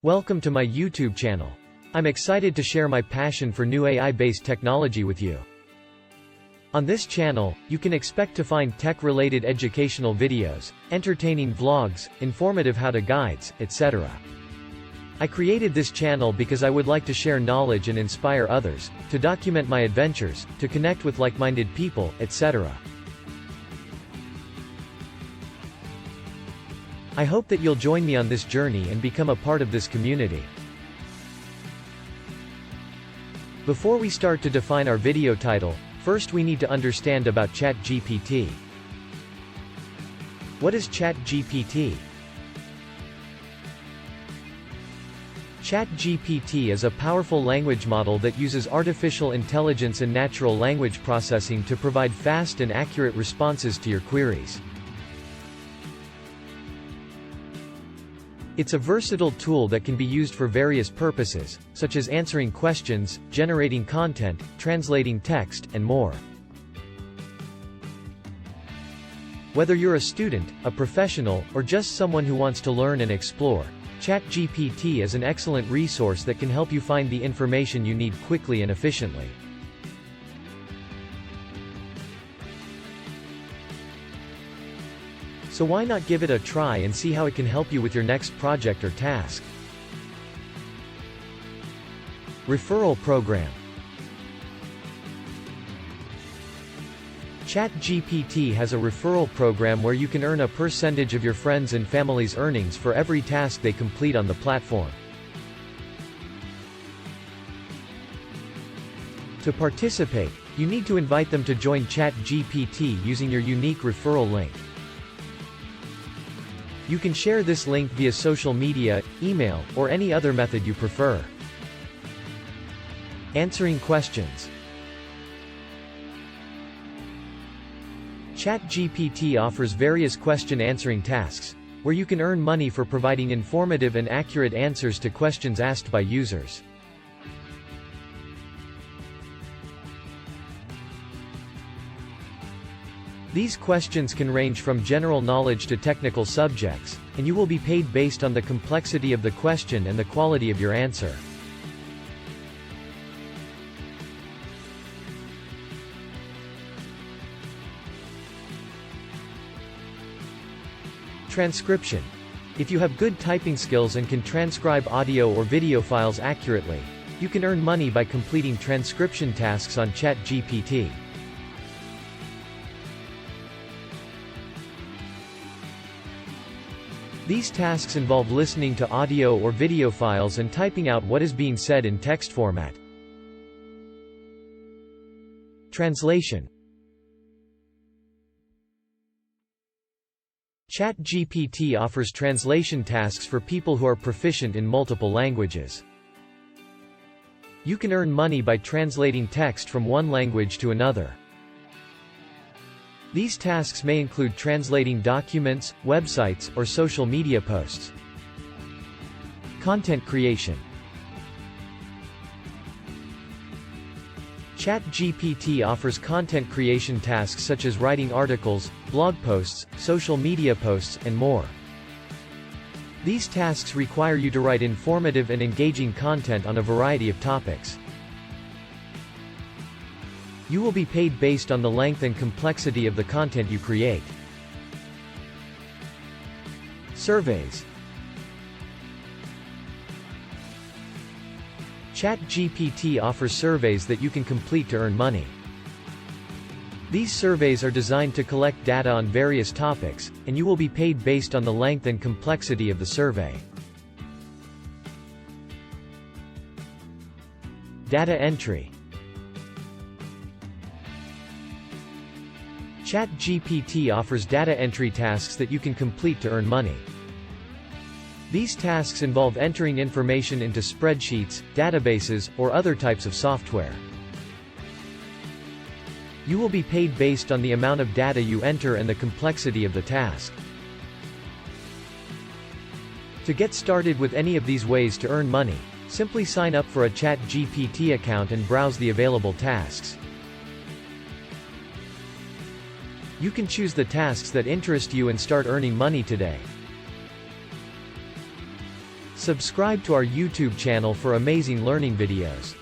Welcome to my YouTube channel. I'm excited to share my passion for new AI-based technology with you. On this channel, you can expect to find tech-related educational videos, entertaining vlogs, informative how-to guides, etc. I created this channel because I would like to share knowledge and inspire others, to document my adventures, to connect with like-minded people, etc. I hope that you'll join me on this journey and become a part of this community. Before we start to define our video title, first we need to understand about ChatGPT. What is ChatGPT? ChatGPT is a powerful language model that uses artificial intelligence and natural language processing to provide fast and accurate responses to your queries. It's a versatile tool that can be used for various purposes, such as answering questions, generating content, translating text, and more. Whether you're a student, a professional, or just someone who wants to learn and explore, ChatGPT is an excellent resource that can help you find the information you need quickly and efficiently. So why not give it a try and see how it can help you with your next project or task? Referral Program. ChatGPT has a referral program where you can earn a percentage of your friends' and family's earnings for every task they complete on the platform. To participate, you need to invite them to join ChatGPT using your unique referral link. You can share this link via social media, email, or any other method you prefer. Answering questions. ChatGPT offers various question-answering tasks, where you can earn money for providing informative and accurate answers to questions asked by users. These questions can range from general knowledge to technical subjects, and you will be paid based on the complexity of the question and the quality of your answer. Transcription. If you have good typing skills and can transcribe audio or video files accurately, you can earn money by completing transcription tasks on ChatGPT. These tasks involve listening to audio or video files and typing out what is being said in text format. Translation. ChatGPT offers translation tasks for people who are proficient in multiple languages. You can earn money by translating text from one language to another. These tasks may include translating documents, websites, or social media posts. Content creation. ChatGPT offers content creation tasks such as writing articles, blog posts, social media posts, and more. These tasks require you to write informative and engaging content on a variety of topics. You will be paid based on the length and complexity of the content you create. Surveys. ChatGPT offers surveys that you can complete to earn money. These surveys are designed to collect data on various topics, and you will be paid based on the length and complexity of the survey. Data entry. ChatGPT offers data entry tasks that you can complete to earn money. These tasks involve entering information into spreadsheets, databases, or other types of software. You will be paid based on the amount of data you enter and the complexity of the task. To get started with any of these ways to earn money, simply sign up for a ChatGPT account and browse the available tasks. You can choose the tasks that interest you and start earning money today. Subscribe to our YouTube channel for amazing learning videos.